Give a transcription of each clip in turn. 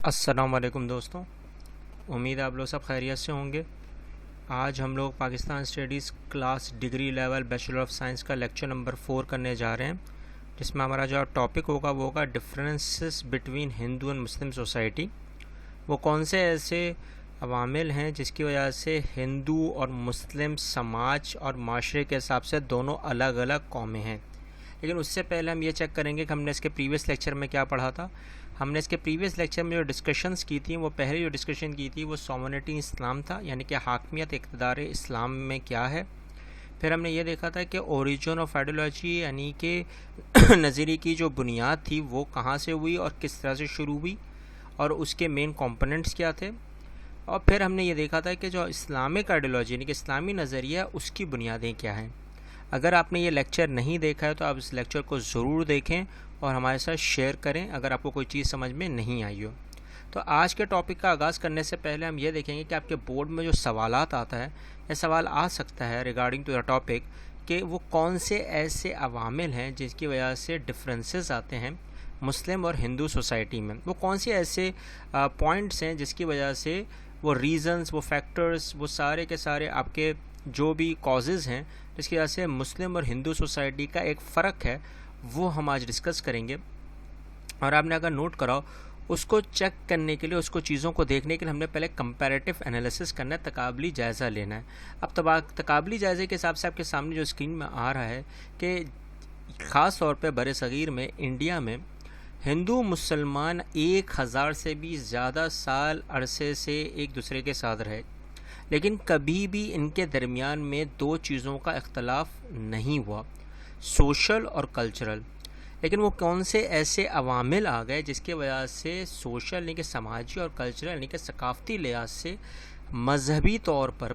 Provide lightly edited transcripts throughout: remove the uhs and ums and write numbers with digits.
السلام علیکم دوستوں، امید ہے آپ لوگ سب خیریت سے ہوں گے۔ آج ہم لوگ Pakistan studies class degree level bachelor of science کا لیکچر نمبر 4 کرنے جا رہے ہیں، جس میں ہمارا جو ٹاپک ہوگا وہ ہوگا differences between Hindu and Muslim society. وہ کون سے ایسے عوامل ہیں جس کی وجہ سے ہندو اور مسلم سماج اور معاشرے کے حساب سے دونوں الگ الگ قومیں ہیں۔ لیکن اس سے پہلے ہم یہ چیک کریں گے کہ ہم نے اس کے پریویس لیکچر میں کیا پڑھا تھا۔ ہم نے اس کے پریویس لیکچر میں جو ڈسکشنز کی تھیں، وہ پہلے جو ڈسکشن کی تھی وہ سوورنٹی اسلام تھا، یعنی کہ حاکمیت اقتدار اسلام میں کیا ہے۔ پھر ہم نے یہ دیکھا تھا کہ اوریجن آف آئیڈیالوجی، یعنی کہ نظریے کی جو بنیاد تھی وہ کہاں سے ہوئی اور کس طرح سے شروع ہوئی، اور اس کے مین کمپوننٹس کیا تھے۔ اور پھر ہم نے یہ دیکھا تھا کہ جو اسلامک آئیڈیالوجی یعنی کہ اسلامی نظریہ، اس کی بنیادیں کیا ہیں۔ اگر آپ نے یہ لیکچر نہیں دیکھا ہے تو آپ اس لیکچر کو ضرور دیکھیں اور ہمارے ساتھ شیئر کریں اگر آپ کو کوئی چیز سمجھ میں نہیں آئی ہو۔ تو آج کے ٹاپک کا آغاز کرنے سے پہلے ہم یہ دیکھیں گے کہ آپ کے بورڈ میں جو سوالات آتا ہے، یہ سوال آ سکتا ہے ریگارڈنگ ٹو دا ٹاپک کہ وہ کون سے ایسے عوامل ہیں جس کی وجہ سے ڈفرینسز آتے ہیں مسلم اور ہندو سوسائٹی میں۔ وہ کون سے ایسے پوائنٹس ہیں جس کی وجہ سے وہ ریزنز، وہ فیکٹرز، وہ سارے کے سارے آپ کے جو بھی کازز ہیں جس کی وجہ سے مسلم اور ہندو سوسائٹی کا ایک فرق ہے، وہ ہم آج ڈسکس کریں گے۔ اور آپ نے اگر نوٹ کراؤ، اس کو چیک کرنے کے لیے، اس کو چیزوں کو دیکھنے کے لیے ہم نے پہلے کمپیریٹیو انالیسس کرنا ہے، تقابلی جائزہ لینا ہے۔ اب تقابلی جائزے کے حساب سے آپ کے سامنے جو اسکرین میں آ رہا ہے کہ خاص طور پہ بر صغیر میں، انڈیا میں ہندو مسلمان 1000 سے بھی زیادہ سال عرصے سے ایک دوسرے کے ساتھ رہے، لیکن کبھی بھی ان کے درمیان میں دو چیزوں کا اختلاف نہیں ہوا، سوشل اور کلچرل۔ لیکن وہ کون سے ایسے عوامل آ گئے جس کی وجہ سے سوشل یعنی کہ سماجی اور کلچرل یعنی کہ ثقافتی لحاظ سے مذہبی طور پر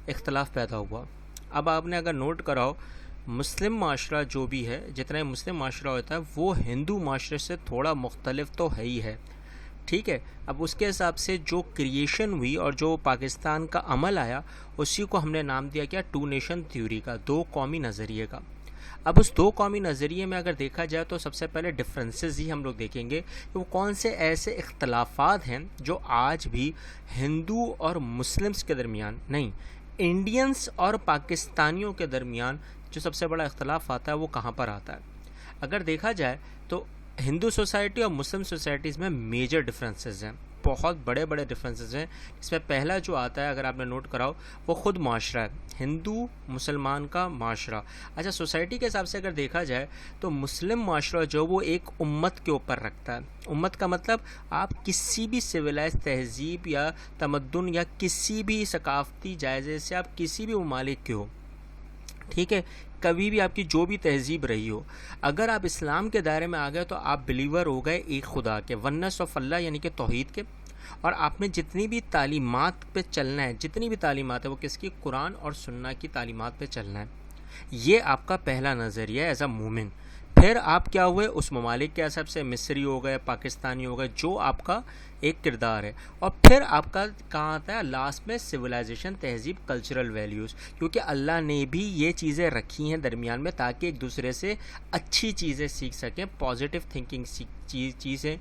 اختلاف پیدا ہوا۔ اب آپ نے اگر نوٹ کراؤ، مسلم معاشرہ جو بھی ہے، جتنا مسلم معاشرہ ہوتا ہے وہ ہندو معاشرے سے تھوڑا مختلف تو ہے ہی ہے، ٹھیک ہے۔ اب اس کے حساب سے جو کریشن ہوئی اور جو پاکستان کا عمل آیا، اسی کو ہم نے نام دیا کیا، ٹو نیشن تھیوری کا، دو قومی نظریے کا۔ اب اس دو قومی نظریے میں اگر دیکھا جائے تو سب سے پہلے ڈفرینسز ہی ہم لوگ دیکھیں گے کہ وہ کون سے ایسے اختلافات ہیں جو آج بھی ہندو اور مسلمس کے درمیان نہیں، انڈینس اور پاکستانیوں کے درمیان جو سب سے بڑا اختلاف آتا ہے وہ کہاں پر آتا ہے۔ اگر دیکھا جائے تو ہندو سوسائٹی اور مسلم سوسائٹیز میں میجر ڈفرینسز ہیں، بہت بڑے بڑے ڈفرینسز ہیں۔ اس میں پہلا جو آتا ہے، اگر آپ نے نوٹ کراؤ، وہ خود معاشرہ ہے، ہندو مسلمان کا معاشرہ۔ اچھا، سوسائٹی کے حساب سے اگر دیکھا جائے تو مسلم معاشرہ جو وہ ایک امت کے اوپر رکھتا ہے۔ امت کا مطلب آپ کسی بھی سویلائز تہذیب یا تمدن یا کسی بھی ثقافتی جائزے سے آپ کسی بھی ممالک کے ہو، ٹھیک ہے، کبھی بھی آپ کی جو بھی تہذیب رہی ہو، اگر آپ اسلام کے دائرے میں آ گئے تو آپ بلیور ہو گئے ایک خدا کے، ونس آف اللہ یعنی کہ توحید کے۔ اور آپ نے جتنی بھی تعلیمات پہ چلنا ہے، جتنی بھی تعلیمات ہے وہ کس کی، قرآن اور سنہ کی تعلیمات پہ چلنا ہے۔ یہ آپ کا پہلا نظریہ ہے ایز اے مومن۔ پھر آپ کیا ہوئے، اس ممالک کے حساب سے مصری ہو گئے، پاکستانی ہو گئے، جو آپ کا ایک کردار ہے۔ اور پھر آپ کا کہاں آتا ہے لاسٹ میں، سویلائزیشن، تہذیب، کلچرل ویلیوز، کیونکہ اللہ نے بھی یہ چیزیں رکھی ہیں درمیان میں تاکہ ایک دوسرے سے اچھی چیزیں سیکھ سکیں، پازیٹیو تھنکنگ چیزیں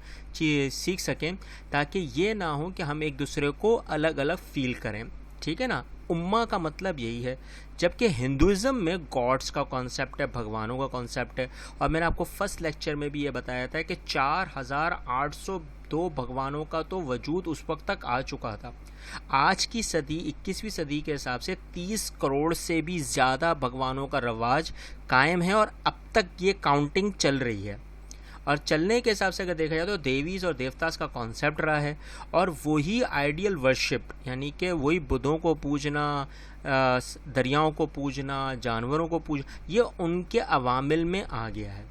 سیکھ سکیں، تاکہ یہ نہ ہو کہ ہم ایک دوسرے کو الگ الگ فیل کریں، ٹھیک ہے نا۔ امہ کا مطلب یہی ہے، جبکہ ہندوازم میں گاڈس کا کانسیپٹ ہے، بھگوانوں کا کانسیپٹ ہے۔ اور میں نے آپ کو فرسٹ لیکچر میں بھی یہ بتایا تھا کہ 4802 بھگوانوں کا تو وجود اس وقت تک آ چکا تھا۔ آج کی صدی، 21ویں صدی کے حساب سے 30 کروڑ سے بھی زیادہ بھگوانوں کا رواج قائم ہے، اور اب تک یہ کاؤنٹنگ چل رہی ہے۔ اور چلنے کے حساب سے اگر دیکھا جائے تو دیویز اور دیوتاس کا کانسیپٹ رہا ہے، اور وہی آئیڈیل ورشپ یعنی کہ وہی بدھوں کو پوجنا، دریاؤں کو پوجنا، جانوروں کو پوجنا، یہ ان کے عوامل میں آ گیا ہے،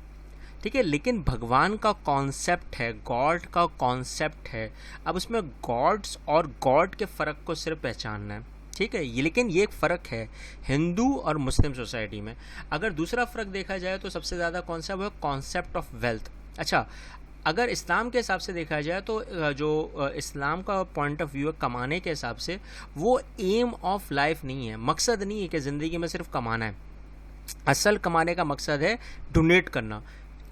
ٹھیک ہے۔ لیکن بھگوان کا کانسیپٹ ہے، گاڈ کا کانسیپٹ ہے، اب اس میں گاڈس اور گاڈ کے فرق کو صرف پہچاننا ہے، ٹھیک ہے۔ لیکن یہ ایک فرق ہے ہندو اور مسلم سوسائٹی میں۔ اگر دوسرا فرق دیکھا جائے تو سب سے زیادہ کون سا، وہ ہے کانسیپٹ آف ویلتھ۔ اچھا، اگر اسلام کے حساب سے دیکھا جائے تو جو اسلام کا پوائنٹ آف ویو ہے کمانے کے حساب سے، وہ ایم آف لائف نہیں ہے، مقصد نہیں ہے کہ زندگی میں صرف کمانا ہے۔ اصل کمانے کا مقصد ہے ڈونیٹ کرنا۔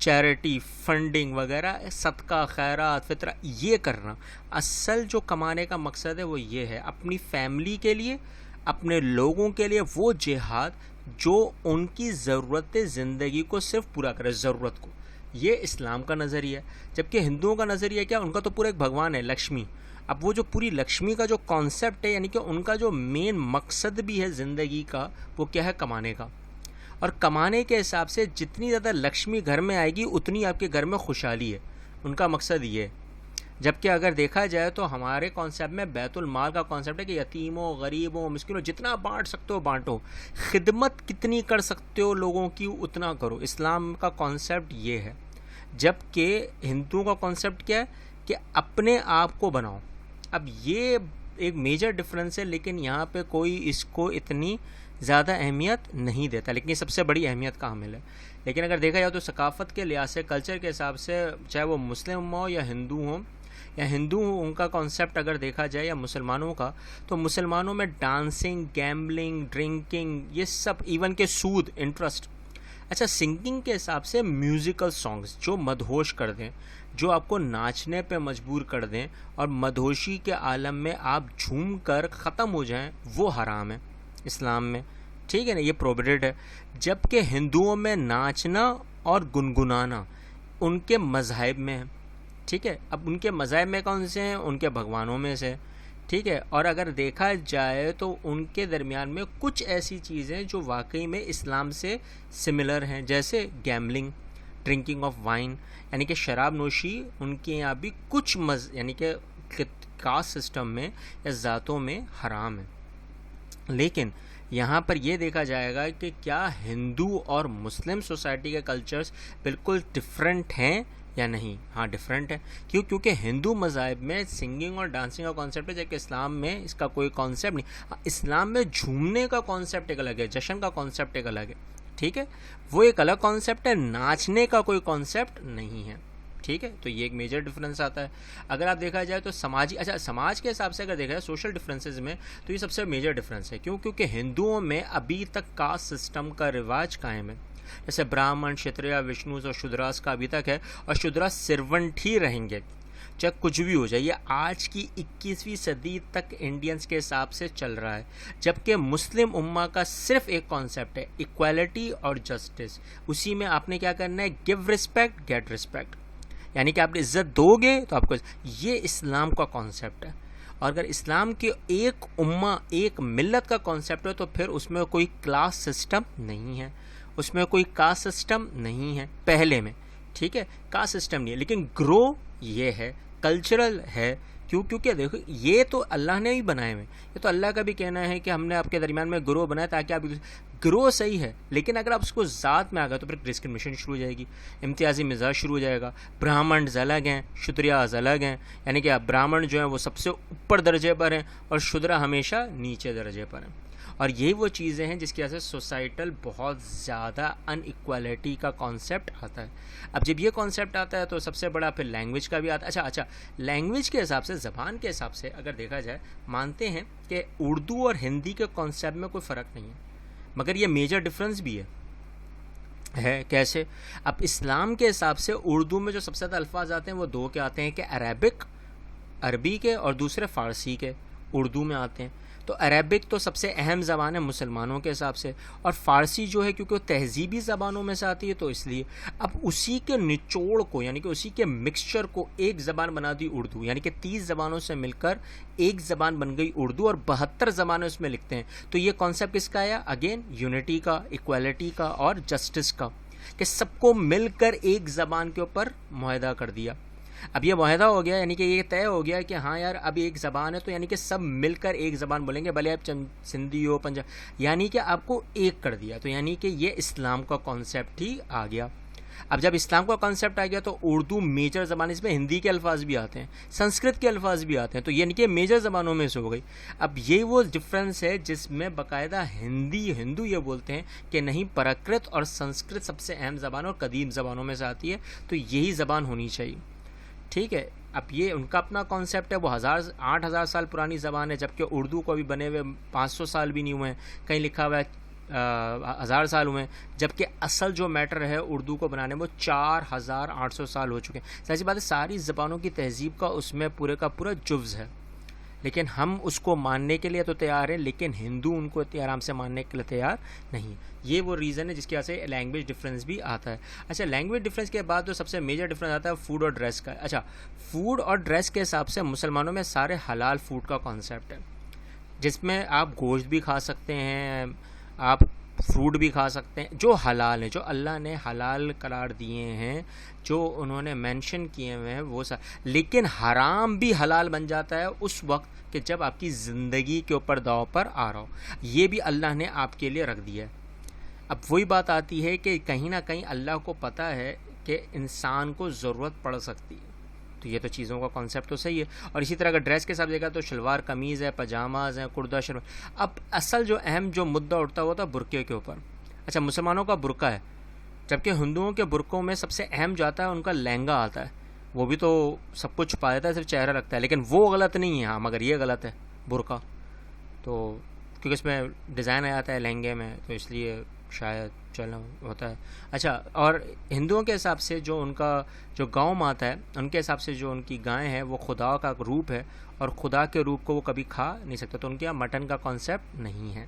چیریٹی، فنڈنگ وغیرہ، صدقہ، خیرات، فطرہ، یہ کرنا. اصل جو کمانے کا مقصد ہے وہ یہ ہے، اپنی فیملی کے لیے، اپنے لوگوں کے لیے وہ جہاد جو ان کی ضرورت زندگی کو صرف پورا کرے، ضرورت کو. یہ اسلام کا نظریہ ہے. جبکہ ہندوؤں کا نظریہ کیا، ان کا تو پورا ایک بھگوان ہے، لکشمی. اب وہ جو پوری لکشمی کا جو کانسیپٹ ہے، یعنی کہ ان کا جو مین مقصد بھی ہے زندگی کا، وہ کیا ہے، کمانے کا. اور کمانے کے حساب سے جتنی زیادہ لکشمی گھر میں آئے گی اتنی آپ کے گھر میں خوشحالی ہے. ان کا مقصد یہ ہے. جبکہ اگر دیکھا جائے تو ہمارے کانسیپٹ میں بیت المال کا کانسیپٹ ہے کہ یتیموں، غریبوں، مسکینوں جتنا بانٹ سکتے ہو بانٹو، خدمت کتنی کر سکتے ہو لوگوں کی اتنا کرو. اسلام کا کانسیپٹ یہ ہے. جبکہ ہندوؤں کا کانسیپٹ کیا ہے کہ اپنے آپ کو بناؤ. اب یہ ایک میجر ڈفرینس ہے، لیکن یہاں پہ کوئی اس کو اتنی زیادہ اہمیت نہیں دیتا، لیکن یہ سب سے بڑی اہمیت کا حامل ہے. لیکن اگر دیکھا جائے تو ثقافت کے لحاظ سے، کلچر کے حساب سے، چاہے وہ مسلم ہو یا ہندو ہوں، ان کا کانسیپٹ اگر دیکھا جائے یا مسلمانوں کا، تو مسلمانوں میں ڈانسنگ، گیمبلنگ، ڈرنکنگ، یہ سب، ایون کہ سود، انٹرسٹ. اچھا، سنگنگ کے حساب سے میوزیکل سانگز جو مدہوش کر دیں، جو آپ کو ناچنے پہ مجبور کر دیں اور مدہوشی کے عالم میں آپ جھوم کر ختم ہو جائیں، وہ حرام ہے اسلام میں. ٹھیک ہے نا، یہ پروہیبٹڈ ہے. جبکہ ہندوؤں میں ناچنا اور گنگنانا ان کے مذاہب میں ہے. ٹھیک ہے، اب ان کے مذاہب میں کون سے ہیں، ان کے بھگوانوں میں سے. ٹھیک ہے، اور اگر دیکھا جائے تو ان کے درمیان میں کچھ ایسی چیزیں جو واقعی میں اسلام سے سملر ہیں، جیسے گیمبلنگ، ڈرنکنگ آف وائن، یعنی کہ شراب نوشی ان کے یہاں بھی کچھ یعنی کہ کاسٹ سسٹم میں یا ذاتوں میں حرام ہے. لیکن یہاں پر یہ دیکھا جائے گا کہ کیا ہندو اور مسلم سوسائٹی کے کلچرز بالکل ڈفرینٹ ہیں یا نہیں. ہاں ڈفرینٹ ہے. کیونکہ ہندو مذاہب میں سنگنگ اور ڈانسنگ کا کانسیپٹ ہے، جبکہ اسلام میں اس کا کوئی کانسیپٹ نہیں. اسلام میں جھومنے کا کانسیپٹ ایک الگ ہے، جشن کا کانسیپٹ ایک الگ ہے. ٹھیک ہے، وہ ایک الگ کانسیپٹ ہے، ناچنے کا کوئی کانسیپٹ نہیں ہے. ٹھیک ہے، تو یہ ایک میجر ڈفرینس آتا ہے. اگر آپ دیکھا جائے تو سماج کے حساب سے اگر دیکھا جائے سوشل ڈفرینسز میں، تو یہ سب سے میجر ڈفرینس ہے. کیونکہ ہندوؤں میں ابھی تک کاسٹ سسٹم کا رواج قائم ہے. جیسے براہمن، شتریا، وشنوز اور شودراس کا ابھی تک ہے، اور شودراس سرونٹ ہی رہیں گے چاہے کچھ بھی ہو جائے. یہ آج کی 21ویں صدی تک انڈینز کے حساب سے چل رہا ہے. جبکہ مسلم امہ کا صرف ایک کانسیپٹ ہے، ایکویلٹی اور جسٹس. اسی میں آپ نے کیا کرنا ہے، گیو رسپیکٹ گیٹ رسپیکٹ، یعنی کہ آپ عزت دو گے تو آپ کو. یہ اسلام کا کانسیپٹ ہے. اور اگر اسلام کی ایک امہ، ایک ملت کا کانسیپٹ ہے، تو پھر اس میں کوئی کلاس سسٹم نہیں ہے، اس میں کوئی کاسٹ سسٹم نہیں ہے پہلے میں. ٹھیک ہے، کاسٹ سسٹم نہیں ہے، لیکن گرو یہ ہے، کلچرل ہے. کیونکہ دیکھو یہ تو اللہ نے ہی بنائے ہوئے، یہ تو اللہ کا بھی کہنا ہے کہ ہم نے آپ کے درمیان میں گروہ بنایا تاکہ آپ گروہ صحیح ہے. لیکن اگر آپ اس کو ذات میں آ گئے تو پھر ڈسکرمنیشن شروع ہو جائے گی، امتیازی مزاج شروع ہو جائے گا. برہمنز الگ ہیں، شودریاز الگ ہیں، یعنی کہ برہمن جو ہیں وہ سب سے اوپر درجے پر ہیں اور شودرا ہمیشہ نیچے درجے پر ہیں. اور یہی وہ چیزیں ہیں جس کی وجہ سے سوسائٹل بہت زیادہ ان ایکویلٹی کا کانسیپٹ آتا ہے. اب جب یہ کانسیپٹ آتا ہے تو سب سے بڑا پھر لینگویج کا بھی آتا ہے. اچھا لینگویج کے حساب سے، زبان کے حساب سے اگر دیکھا جائے، مانتے ہیں کہ اردو اور ہندی کے کانسیپٹ میں کوئی فرق نہیں ہے، مگر یہ میجر ڈفرینس بھی ہے. کیسے؟ اب اسلام کے حساب سے اردو میں جو سب سے زیادہ الفاظ آتے ہیں وہ دو کے آتے ہیں، کہ عربک، عربی کے، اور دوسرے فارسی کے اردو میں آتے ہیں. تو عربک تو سب سے اہم زبان ہے مسلمانوں کے حساب سے، اور فارسی جو ہے کیونکہ وہ تہذیبی زبانوں میں سے آتی ہے تو اس لیے. اب اسی کے نچوڑ کو، یعنی کہ اسی کے مکسچر کو ایک زبان بنا دی اردو، یعنی کہ 30 زبانوں سے مل کر ایک زبان بن گئی اردو، اور 72 زبانیں اس میں لکھتے ہیں. تو یہ کانسیپٹ کس کا آیا؟ اگین یونٹی کا، ایکویلٹی کا اور جسٹس کا، کہ سب کو مل کر ایک زبان کے اوپر معاہدہ کر دیا. اب یہ معاہدہ ہو گیا، یعنی کہ یہ طے ہو گیا کہ ہاں یار اب ایک زبان ہے، تو یعنی کہ سب مل کر ایک زبان بولیں گے، بھلے آپ سندھی ہو، پنجاب، یعنی کہ آپ کو ایک کر دیا. تو یعنی کہ یہ اسلام کا کانسیپٹ ہی آ گیا. اب جب اسلام کا کانسیپٹ آ گیا تو اردو میجر زبان، اس میں ہندی کے الفاظ بھی آتے ہیں، سنسکرت کے الفاظ بھی آتے ہیں، تو یعنی کہ میجر زبانوں میں سے ہو گئی. اب یہ وہ ڈفرینس ہے جس میں باقاعدہ ہندو یہ بولتے ہیں کہ نہیں، پراکرت اور سنسکرت سب سے اہم زبان اور قدیم زبانوں میں سے آتی ہے، تو یہی زبان ہونی چاہیے. ٹھیک ہے، اب یہ ان کا اپنا کانسیپٹ ہے، وہ 8,000 سال پرانی زبان ہے، جبکہ اردو کو ابھی بنے ہوئے 500 سال بھی نہیں ہوئے ہیں. کہیں لکھا ہوا ہے 1000 سال ہوئے ہیں، جبکہ اصل جو میٹر ہے اردو کو بنانے میں وہ 4800 سال ہو چکے ہیں. ظاہر سی بات ہے ساری زبانوں کی تہذیب کا اس میں پورے کا پورا جزو ہے، لیکن ہم اس کو ماننے کے لیے تو تیار ہیں، لیکن ہندو ان کو اتنی آرام سے ماننے کے لیے تیار نہیں. یہ وہ ریزن ہے جس کی وجہ سے لینگویج ڈفرینس بھی آتا ہے. اچھا، لینگویج ڈفرینس کے بعد جو سب سے میجر ڈفرینس آتا ہے فوڈ اور ڈریس کا. اچھا، فوڈ اور ڈریس کے حساب سے مسلمانوں میں سارے حلال فوڈ کا کانسیپٹ ہے، جس میں آپ گوشت بھی کھا سکتے ہیں، آپ فروٹ بھی کھا سکتے ہیں، جو حلال ہیں، جو اللہ نے حلال قرار دیے ہیں، جو انہوں نے مینشن کیے ہوئے ہیں وہ لیکن حرام بھی حلال بن جاتا ہے اس وقت کہ جب آپ کی زندگی کے اوپر داؤ پر آ رہا ہو. یہ بھی اللہ نے آپ کے لیے رکھ دیا ہے. اب وہی بات آتی ہے کہ کہیں نہ کہیں اللہ کو پتہ ہے کہ انسان کو ضرورت پڑ سکتی ہے، تو یہ تو چیزوں کا کانسیپٹ تو صحیح ہے. اور اسی طرح اگر ڈریس کے ساتھ دیکھا تو شلوار قمیض ہے، پاجاماز ہیں، کرتا شلوار. اب اصل جو اہم جو مدعا اٹھتا ہوا تھا برقعے کے اوپر. اچھا، مسلمانوں کا برقع ہے، جبکہ ہندوؤں کے برقعوں میں سب سے اہم جو آتا ہے ان کا لہنگا آتا ہے. وہ بھی تو سب کچھ چھپا دیتا ہے، صرف چہرہ رکھتا ہے، لیکن وہ غلط نہیں ہے. ہاں، مگر یہ غلط ہے برقع، تو کیونکہ اس میں ڈیزائن آ جاتا ہے لہنگے میں، تو اس لیے شاید چلنا ہوتا ہے. اچھا، اور ہندوؤں کے حساب سے جو ان کا جو گاؤں ماتا ہے، ان کے حساب سے جو ان کی گائیں ہے وہ خدا کا روپ ہے، اور خدا کے روپ کو وہ کبھی کھا نہیں سکتا، تو ان کے یہاں مٹن کا کانسیپٹ نہیں ہے.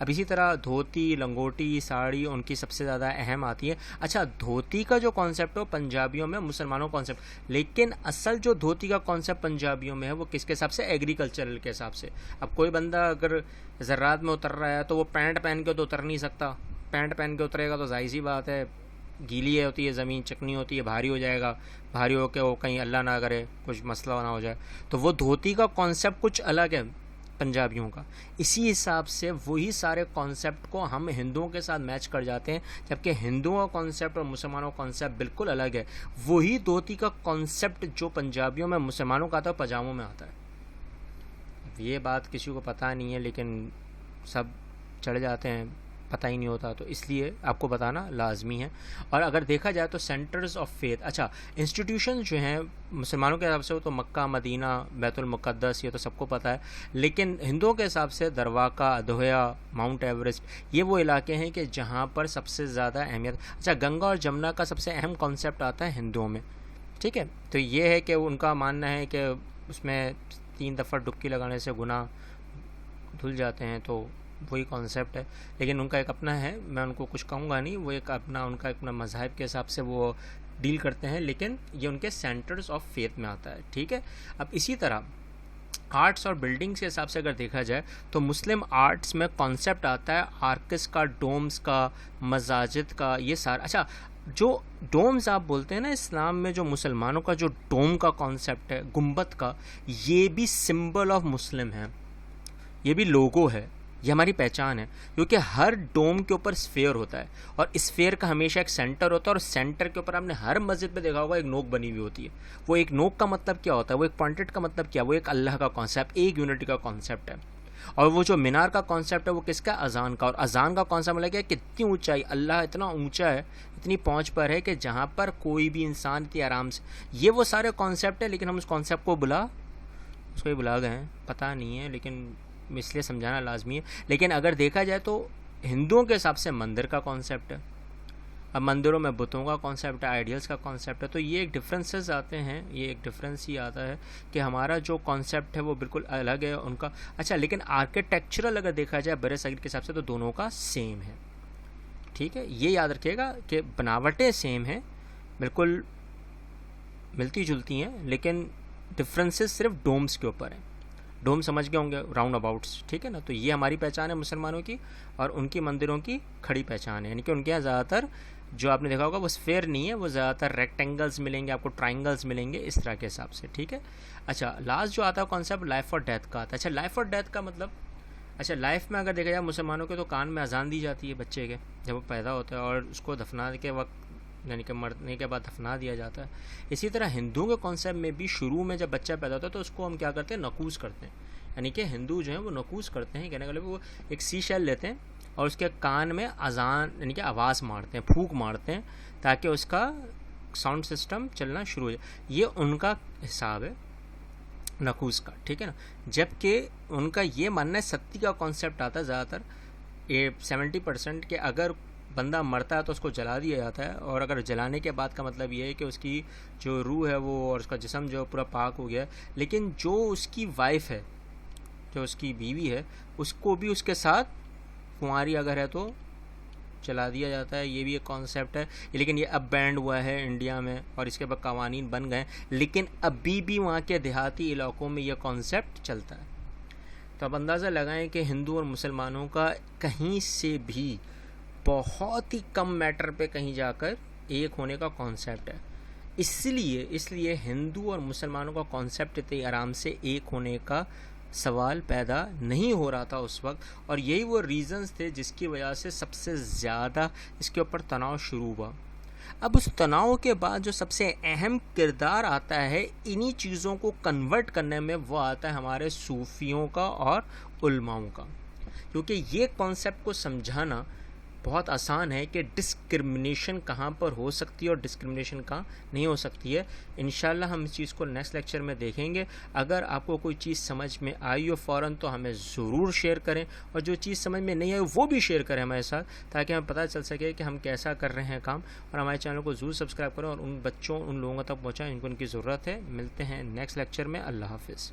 اب اسی طرح دھوتی، لنگوٹی، ساڑی ان کی سب سے زیادہ اہم آتی ہے. اچھا، دھوتی کا جو کانسیپٹ ہے پنجابیوں میں، مسلمانوں کا کانسیپٹ، لیکن اصل جو دھوتی کا کانسیپٹ پنجابیوں میں ہے وہ کس کے حساب سے؟ ایگریکلچرل کے حساب سے. اب کوئی بندہ اگر زراعت میں اتر رہا ہے تو وہ پینٹ پہن کے تو اتر نہیں سکتا. پینٹ پہن کے اترے گا تو ظاہر سی بات ہے گیلی ہوتی ہے زمین، چکنی ہوتی ہے، بھاری ہو جائے گا، بھاری ہو کے وہ کہیں اللہ نہ کرے کچھ مسئلہ نہ ہو جائے. تو وہ دھوتی کا کانسیپٹ کچھ الگ ہے پنجابیوں کا. اسی حساب سے وہی سارے کانسیپٹ کو ہم ہندوؤں کے ساتھ میچ کر جاتے ہیں، جبکہ ہندوؤں کا کانسیپٹ اور مسلمانوں کا کانسیپٹ بالکل الگ ہے. وہی دھوتی کا کانسیپٹ جو پنجابیوں میں، مسلمانوں کا آتا ہے، پاجاموں میں آتا ہے. یہ بات کسی کو پتہ نہیں ہے، لیکن سب چڑھ جاتے ہیں، پتہ ہی نہیں ہوتا، تو اس لیے آپ کو بتانا لازمی ہے. اور اگر دیکھا جائے تو سینٹرز آف فیتھ، اچھا انسٹیٹیوشن جو ہیں مسلمانوں کے حساب سے وہ تو مکہ، مدینہ، بیت المقدس، یہ تو سب کو پتہ ہے. لیکن ہندوؤں کے حساب سے درواقہ، ادھویا، ماؤنٹ ایوریسٹ، یہ وہ علاقے ہیں کہ جہاں پر سب سے زیادہ اہمیت. اچھا، گنگا اور جمنا کا سب سے اہم کانسیپٹ آتا ہے ہندوؤں میں، ٹھیک ہے. تو یہ ہے کہ ان کا ماننا ہے کہ اس میں 3 دفعہ ڈبکی لگانے سے گناہ دھل جاتے ہیں، تو وہی کانسیپٹ ہے. لیکن ان کا ایک اپنا ہے، میں ان کو کچھ کہوں گا نہیں، وہ ایک اپنا ان کا اپنا مذہب کے حساب سے وہ ڈیل کرتے ہیں، لیکن یہ ان کے سینٹرز آف فیتھ میں آتا ہے، ٹھیک ہے. اب اسی طرح آرٹس اور بلڈنگس کے حساب سے اگر دیکھا جائے تو مسلم آرٹس میں کانسیپٹ آتا ہے آرکس کا، ڈومز کا، مساجد کا، یہ سارا. اچھا، جو ڈومز آپ بولتے ہیں نا اسلام میں، جو مسلمانوں کا جو ڈوم کا کانسیپٹ ہے، گنبد کا، یہ بھی سمبل آف مسلم ہے، یہ بھی لوگو ہے، یہ ہماری پہچان ہے. کیونکہ ہر ڈوم کے اوپر اسفیئر ہوتا ہے، اور اسفیئر کا ہمیشہ ایک سینٹر ہوتا ہے، اور سینٹر کے اوپر آپ نے ہر مسجد میں دیکھا ہوگا ایک نوک بنی ہوئی ہوتی ہے. وہ ایک نوک کا مطلب کیا ہوتا ہے؟ وہ ایک پوائنٹڈ کا مطلب کیا؟ وہ ایک اللہ کا کانسیپٹ، ایک یونٹی کا کانسیپٹ ہے. اور وہ جو مینار کا کانسیپٹ ہے وہ کس کا؟ اذان کا. اور اذان کا کانسیپٹ مطلب کیا؟ کتنی اونچائی، اللہ اتنا اونچا ہے، اتنی پہنچ پر ہے کہ جہاں پر کوئی بھی انسان اتنی آرام سے. یہ وہ سارے کانسیپٹ ہے، لیکن ہم اس کانسیپٹ کو اس کو ہی بلا گئے ہیں، پتہ نہیں ہے، لیکن اس لیے سمجھانا لازمی ہے. لیکن اگر دیکھا جائے تو ہندوؤں کے حساب سے مندر کا کانسیپٹ ہے. اب مندروں میں بتوں کا کانسیپٹ ہے، آئیڈیلس کا کانسیپٹ ہے. تو یہ ایک ڈفرینسز آتے ہیں، یہ ایک ڈفرینس ہی آتا ہے کہ ہمارا جو کانسیپٹ ہے وہ بالکل الگ ہے ان کا. اچھا، لیکن آرکیٹیکچرل اگر دیکھا جائے بر صغیر کے حساب سے تو دونوں کا سیم ہے، ٹھیک ہے. یہ یاد رکھیے گا کہ بناوٹیں سیم ہیں، بالکل ملتی جلتی ہیں، لیکن ڈفرینسز صرف ڈومز کے اوپر ہیں. ڈوم سمجھ گئے ہوں گے، راؤنڈ اباؤٹس، ٹھیک ہے نا. تو یہ ہماری پہچان ہے مسلمانوں کی، اور ان کی مندروں کی کھڑی پہچان ہے. یعنی کہ ان کے یہاں زیادہ تر جو آپ نے دیکھا ہوگا وہ اسفیئر نہیں ہے، وہ زیادہ تر ریکٹینگلز ملیں گے آپ کو، ٹرائنگلز ملیں گے، اس طرح کے حساب سے، ٹھیک ہے. اچھا، لاسٹ جو آتا ہے کانسیپٹ لائف اور ڈیتھ کا آتا ہے. اچھا، لائف اور ڈیتھ کا مطلب، اچھا لائف میں اگر دیکھا جائے مسلمانوں کے تو کان میں اذان دی جاتی ہے بچے کے جب وہ پیدا ہوتا ہے، اور اس کو دفنانے کے وقت یعنی کہ مرنے کے بعد دفنا دیا جاتا ہے. اسی طرح ہندوؤں کے کانسیپٹ میں بھی شروع میں جب بچہ پیدا ہوتا ہے تو اس کو ہم کیا کرتے ہیں؟ نکوز کرتے ہیں. یعنی کہ ہندو جو ہیں وہ نکوز کرتے ہیں، کہنے کا مطلب وہ ایک سی شیل لیتے ہیں اور اس کے کان میں اذان یعنی کہ آواز مارتے ہیں، پھونک مارتے ہیں، تاکہ اس کا ساؤنڈ سسٹم چلنا شروع ہو جائے. یہ ان کا حساب ہے نکوز کا، ٹھیک ہے نا. جبکہ ان کا یہ ماننا ہے ستی کا کانسیپٹ آتا ہے زیادہ تر 70% کہ اگر بندہ مرتا ہے تو اس کو جلا دیا جاتا ہے، اور اگر جلانے کے بعد کا مطلب یہ ہے کہ اس کی جو روح ہے وہ اور اس کا جسم جو پورا پاک ہو گیا ہے، لیکن جو اس کی وائف ہے، جو اس کی بیوی ہے، اس کو بھی اس کے ساتھ کنواری اگر ہے تو چلا دیا جاتا ہے. یہ بھی ایک کانسیپٹ ہے، لیکن یہ اب بینڈ ہوا ہے انڈیا میں اور اس کے بعد قوانین بن گئے، لیکن ابھی بھی وہاں کے دیہاتی علاقوں میں یہ کانسیپٹ چلتا ہے. تو اب اندازہ لگائیں کہ ہندو اور مسلمانوں کا کہیں سے بھی بہت ہی کم میٹر پہ کہیں جا کر ایک ہونے کا کانسیپٹ ہے. اس لیے ہندو اور مسلمانوں کا کانسیپٹ اتنی آرام سے ایک ہونے کا سوال پیدا نہیں ہو رہا تھا اس وقت، اور یہی وہ ریزنز تھے جس کی وجہ سے سب سے زیادہ اس کے اوپر تناؤ شروع ہوا. اب اس تناؤ کے بعد جو سب سے اہم کردار آتا ہے انہی چیزوں کو کنورٹ کرنے میں، وہ آتا ہے ہمارے صوفیوں کا اور علماؤں کا، کیونکہ یہ کانسیپٹ کو سمجھانا بہت آسان ہے کہ ڈسکرمنیشن کہاں پر ہو سکتی ہے اور ڈسکرمنیشن کہاں نہیں ہو سکتی ہے. انشاءاللہ ہم اس چیز کو نیکسٹ لیکچر میں دیکھیں گے. اگر آپ کو کوئی چیز سمجھ میں آئی ہو فوراً تو ہمیں ضرور شیئر کریں، اور جو چیز سمجھ میں نہیں آئی وہ بھی شیئر کریں ہمارے ساتھ، تاکہ ہمیں پتہ چل سکے کہ ہم کیسا کر رہے ہیں کام. اور ہمارے چینل کو ضرور سبسکرائب کریں اور ان بچوں ان لوگوں تک پہنچائیں جن کو ان کی ضرورت ہے. ملتے ہیں نیکسٹ لیکچر میں. اللہ حافظ.